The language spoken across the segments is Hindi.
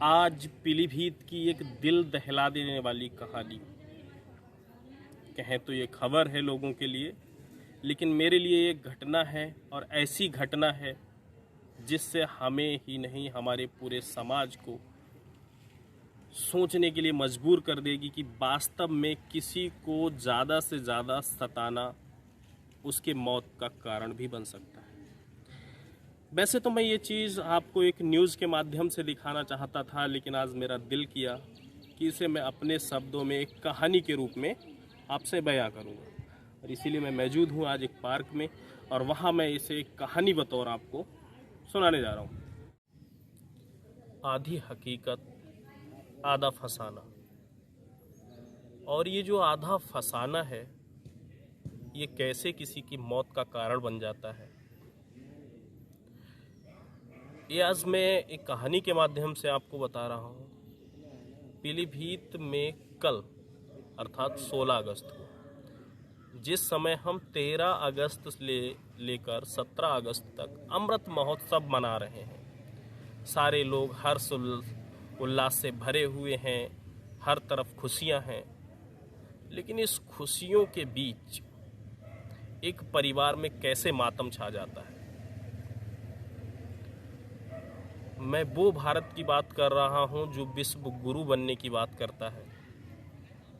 आज पीलीभीत की एक दिल दहला देने वाली कहानी, कहें तो ये खबर है लोगों के लिए, लेकिन मेरे लिए एक घटना है और ऐसी घटना है जिससे हमें ही नहीं हमारे पूरे समाज को सोचने के लिए मजबूर कर देगी कि वास्तव में किसी को ज़्यादा से ज़्यादा सताना उसके मौत का कारण भी बन सकता है। वैसे तो मैं ये चीज़ आपको एक न्यूज़ के माध्यम से दिखाना चाहता था, लेकिन आज मेरा दिल किया कि इसे मैं अपने शब्दों में एक कहानी के रूप में आपसे बयां करूंगा, और इसीलिए मैं मौजूद हूँ आज एक पार्क में, और वहाँ मैं इसे एक कहानी बतौर आपको सुनाने जा रहा हूँ। आधी हकीकत आधा फसाना। और ये जो आधा फसाना है, ये कैसे किसी की मौत का कारण बन जाता है, ये आज मैं एक कहानी के माध्यम से आपको बता रहा हूँ। पीलीभीत में कल अर्थात 16 अगस्त को, जिस समय हम 13 अगस्त से लेकर 17 अगस्त तक अमृत महोत्सव मना रहे हैं, सारे लोग हर्ष उल्लास से भरे हुए हैं, हर तरफ खुशियां हैं, लेकिन इस खुशियों के बीच एक परिवार में कैसे मातम छा जाता है। मैं वो भारत की बात कर रहा हूं जो विश्व गुरु बनने की बात करता है।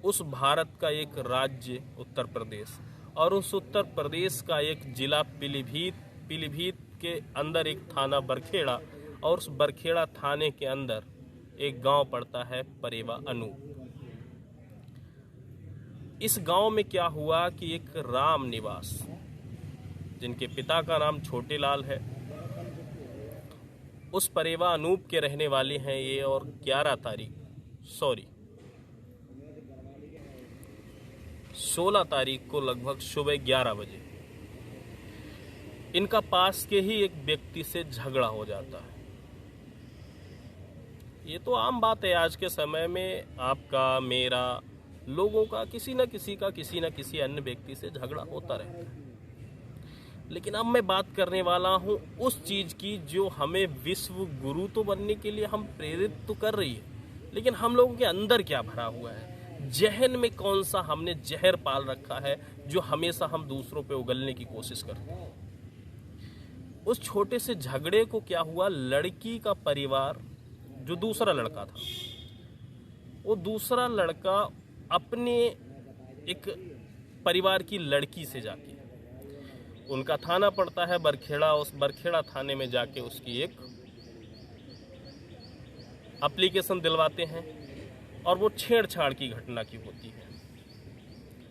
उस भारत का एक राज्य उत्तर प्रदेश, और उस उत्तर प्रदेश का एक जिला पीलीभीत के अंदर एक थाना बरखेड़ा, और उस बरखेड़ा थाने के अंदर एक गांव पड़ता है परेवा अनूप। इस गांव में क्या हुआ कि एक राम निवास, जिनके पिता का नाम छोटे लाल है, उस परेवा अनूप के रहने वाले हैं ये, और 16 तारीख को लगभग सुबह 11 बजे इनका पास के ही एक व्यक्ति से झगड़ा हो जाता है। ये तो आम बात है, आज के समय में आपका, मेरा, लोगों का किसी न किसी अन्य व्यक्ति से झगड़ा होता रहता है। लेकिन अब मैं बात करने वाला हूँ उस चीज़ की जो हमें विश्व गुरु तो बनने के लिए हम प्रेरित तो कर रही है, लेकिन हम लोगों के अंदर क्या भरा हुआ है, जहन में कौन सा हमने जहर पाल रखा है जो हमेशा हम दूसरों पे उगलने की कोशिश करते हैं। उस छोटे से झगड़े को क्या हुआ, लड़की का परिवार, जो दूसरा लड़का था, वो दूसरा लड़का अपने एक परिवार की लड़की से जाके, उनका थाना पड़ता है बरखेड़ा, उस बरखेड़ा थाने में जाके उसकी एक एप्लीकेशन दिलवाते हैं, और वो छेड़छाड़ की घटना की होती है।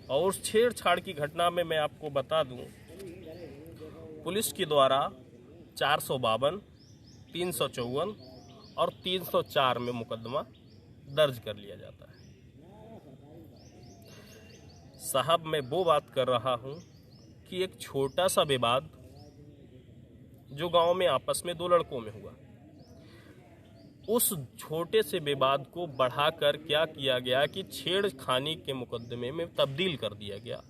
और उस छेड़छाड़ की घटना में मैं आपको बता दूं, पुलिस के द्वारा 452, 354 और 304 में मुकदमा दर्ज कर लिया जाता है। साहब, मैं वो बात कर रहा हूं कि एक छोटा सा विवाद जो गांव में आपस में दो लड़कों में हुआ, उस छोटे से विवाद को बढ़ाकर क्या किया गया कि छेड़खानी के मुकदमे में तब्दील कर दिया गया,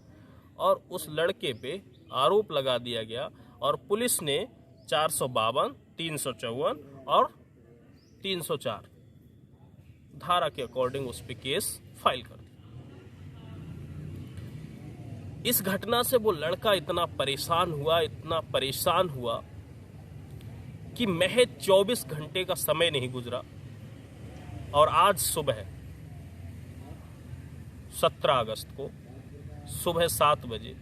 और उस लड़के पे आरोप लगा दिया गया, और पुलिस ने 452, 354 और 304 धारा के अकॉर्डिंग उस पे केस फाइल कर दिया। इस घटना से वो लड़का इतना परेशान हुआ कि महज 24 घंटे का समय नहीं गुजरा, और आज सुबह 17 अगस्त को सुबह 7 बजे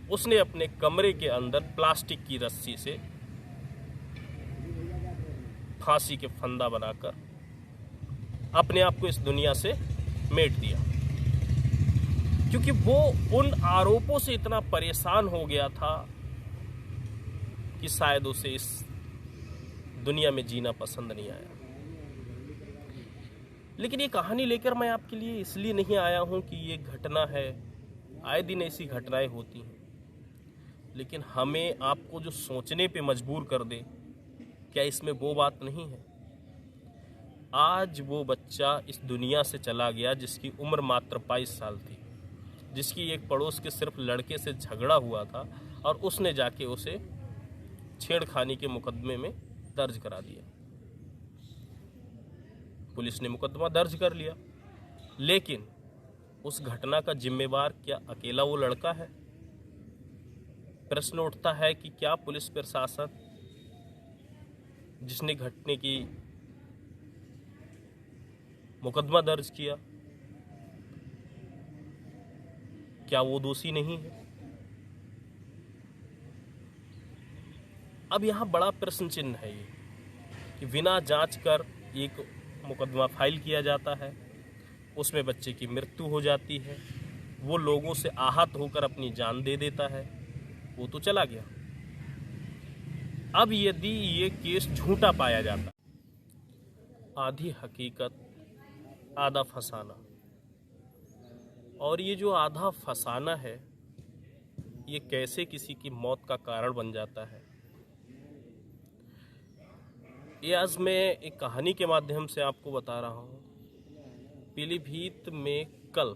उसने अपने कमरे के अंदर प्लास्टिक की रस्सी से फांसी के फंदा बनाकर अपने आप को इस दुनिया से मेट दिया, क्योंकि वो उन आरोपों से इतना परेशान हो गया था कि शायद उसे इस दुनिया में जीना पसंद नहीं आया। लेकिन ये कहानी लेकर मैं आपके लिए इसलिए नहीं आया हूं कि ये घटना है, आए दिन ऐसी घटनाएं होती हैं, लेकिन हमें आपको जो सोचने पे मजबूर कर दे, क्या इसमें वो बात नहीं है। आज वो बच्चा इस दुनिया से चला गया जिसकी उम्र मात्र 22 साल थी, जिसकी एक पड़ोस के सिर्फ लड़के से झगड़ा हुआ था, और उसने जाके उसे छेड़खानी के मुकदमे में दर्ज करा दिया। पुलिस ने मुकदमा दर्ज कर लिया। लेकिन उस घटना का जिम्मेवार क्या अकेला वो लड़का है? प्रश्न उठता है कि क्या पुलिस प्रशासन जिसने घटने की मुकदमा दर्ज किया, क्या वो दोषी नहीं है? अब यहाँ बड़ा प्रश्न चिन्ह है ये कि बिना जांच कर एक मुकदमा फाइल किया जाता है, उसमें बच्चे की मृत्यु हो जाती है, वो लोगों से आहत होकर अपनी जान दे देता है, वो तो चला गया। अब यदि ये केस झूठा पाया जाता, आधी हकीकत आधा फसाना, और ये जो आधा फसाना है ये कैसे किसी की मौत का कारण बन जाता है, ये आज मैं एक कहानी के माध्यम से आपको बता रहा हूँ। पीलीभीत में कल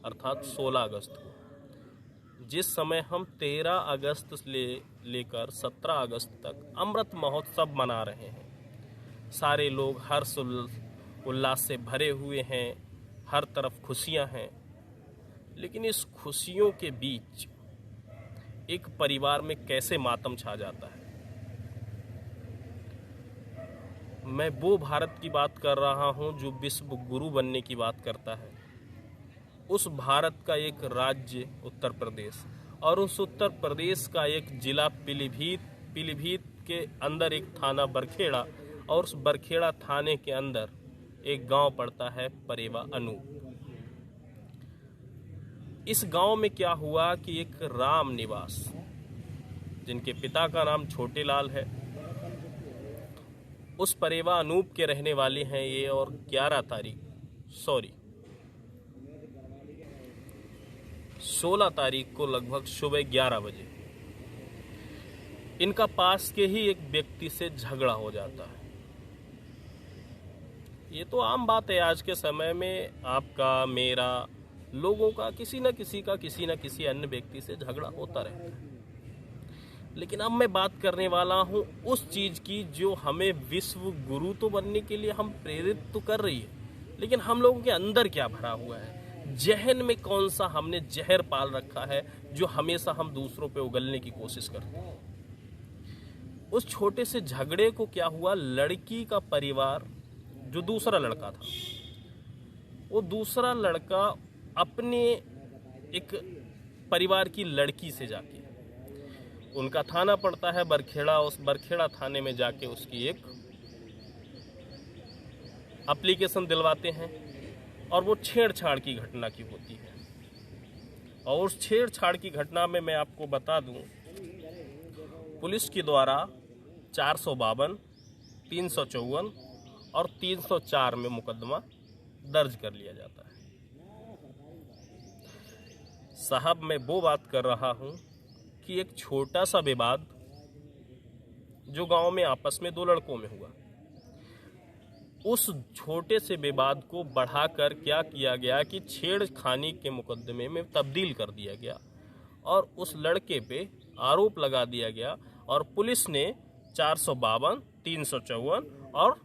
अर्थात 16 अगस्त को, जिस समय हम 13 अगस्त से लेकर 17 अगस्त तक अमृत महोत्सव मना रहे हैं, सारे लोग हर्ष उल्लास से भरे हुए हैं, हर तरफ खुशियां हैं, लेकिन इस खुशियों के बीच एक परिवार में कैसे मातम छा जाता है। मैं वो भारत की बात कर रहा हूँ जो विश्व गुरु बनने की बात करता है। उस भारत का एक राज्य उत्तर प्रदेश, और उस उत्तर प्रदेश का एक जिला पीलीभीत के अंदर एक थाना बरखेड़ा, और उस बरखेड़ा थाने के अंदर एक गांव पड़ता है परेवा अनूप। इस गांव में क्या हुआ कि एक राम निवास, जिनके पिता का नाम छोटे लाल है, उस परेवा अनूप के रहने वाले हैं ये, और 16 तारीख को लगभग सुबह 11 बजे इनका पास के ही एक व्यक्ति से झगड़ा हो जाता है। ये तो आम बात है, आज के समय में आपका मेरा लोगों का किसी न किसी अन्य व्यक्ति से झगड़ा होता रहता है। लेकिन अब मैं बात करने वाला हूँ उस चीज़ की जो हमें विश्व गुरु तो बनने के लिए हम प्रेरित तो कर रही है, लेकिन हम लोगों के अंदर क्या भरा हुआ है, जहन में कौन सा हमने जहर पाल रखा है जो हमेशा हम दूसरों पे उगलने की कोशिश करते हैं। उस छोटे से झगड़े को क्या हुआ, लड़की का परिवार, जो दूसरा लड़का था, वो दूसरा लड़का अपने एक परिवार की लड़की से जाके, उनका थाना पड़ता है बरखेड़ा, उस बरखेड़ा थाने में जाके उसकी एक एप्लीकेशन दिलवाते हैं, और वो छेड़छाड़ की घटना की होती है। और उस छेड़छाड़ की घटना में मैं आपको बता दूं, पुलिस के द्वारा 452, 354 और 304 में मुकदमा दर्ज कर लिया जाता है। साहब, मैं वो बात कर रहा हूं कि एक छोटा सा विवाद जो गांव में आपस में दो लड़कों में हुआ, उस छोटे से विवाद को बढ़ाकर क्या किया गया कि छेड़खानी के मुकदमे में तब्दील कर दिया गया, और उस लड़के पे आरोप लगा दिया गया, और पुलिस ने 452, 354 और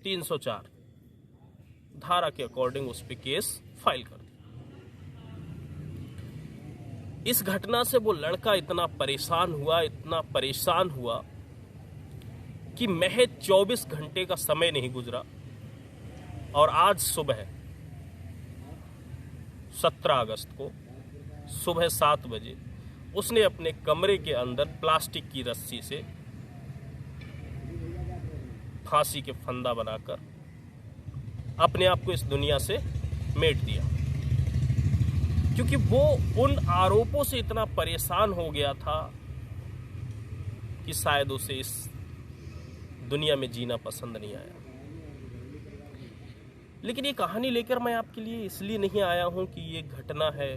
304 धारा के अकॉर्डिंग उस पे केस फाइल कर दिया। इस घटना से वो लड़का इतना परेशान हुआ कि महज 24 घंटे का समय नहीं गुजरा, और आज सुबह 17 अगस्त को सुबह 7 बजे उसने अपने कमरे के अंदर प्लास्टिक की रस्सी से फांसी के फंदा बनाकर अपने आप को इस दुनिया से मेट दिया, क्योंकि वो उन आरोपों से इतना परेशान हो गया था कि शायद उसे इस दुनिया में जीना पसंद नहीं आया। लेकिन ये कहानी लेकर मैं आपके लिए इसलिए नहीं आया हूं कि ये घटना है,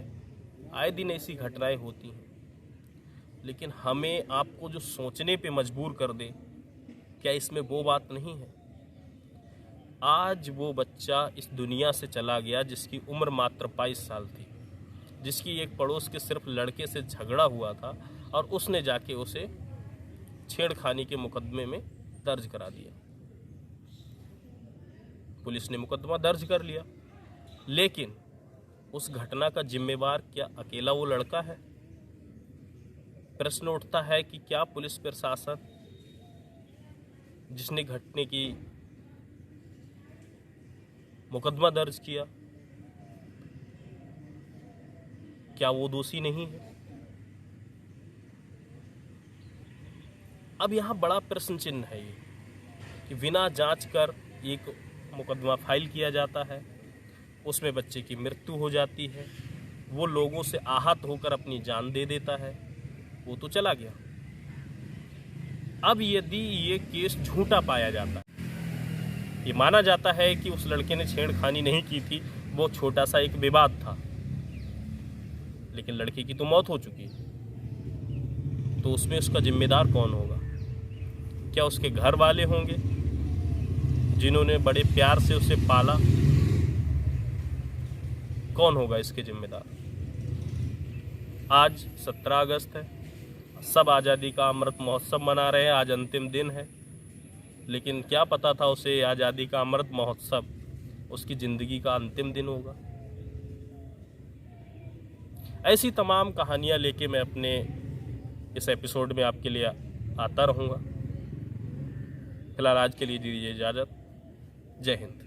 आए दिन ऐसी घटनाएं होती हैं, लेकिन हमें आपको जो सोचने पे मजबूर कर दे, क्या इसमें वो बात नहीं है। आज वो बच्चा इस दुनिया से चला गया जिसकी उम्र मात्र 22 साल थी, जिसकी एक पड़ोस के सिर्फ लड़के से झगड़ा हुआ था, और उसने जाके उसे छेड़खानी के मुकदमे में दर्ज करा दिया। पुलिस ने मुकदमा दर्ज कर लिया। लेकिन उस घटना का जिम्मेवार क्या अकेला वो लड़का है? प्रश्न उठता है कि क्या पुलिस प्रशासन जिसने घटने की मुकदमा दर्ज किया, क्या वो दोषी नहीं है? अब यहाँ बड़ा प्रश्न चिन्ह है ये कि बिना जांच कर एक मुकदमा फाइल किया जाता है, उसमें बच्चे की मृत्यु हो जाती है, वो लोगों से आहत होकर अपनी जान दे देता है, वो तो चला गया। अब यदि ये केस झूठा पाया जाता है, ये माना जाता है कि उस लड़के ने छेड़खानी नहीं की थी, वो छोटा सा एक विवाद था, लेकिन लड़के की तो मौत हो चुकी है, तो उसमें उसका जिम्मेदार कौन होगा? क्या उसके घर वाले होंगे जिन्होंने बड़े प्यार से उसे पाला? कौन होगा इसके जिम्मेदार? आज 17 अगस्त है, सब आज़ादी का अमृत महोत्सव मना रहे हैं, आज अंतिम दिन है, लेकिन क्या पता था उसे आज़ादी का अमृत महोत्सव उसकी ज़िंदगी का अंतिम दिन होगा। ऐसी तमाम कहानियाँ लेके मैं अपने इस एपिसोड में आपके लिए आता रहूँगा। फिलहाल आज के लिए दीजिए इजाज़त। जय हिंद।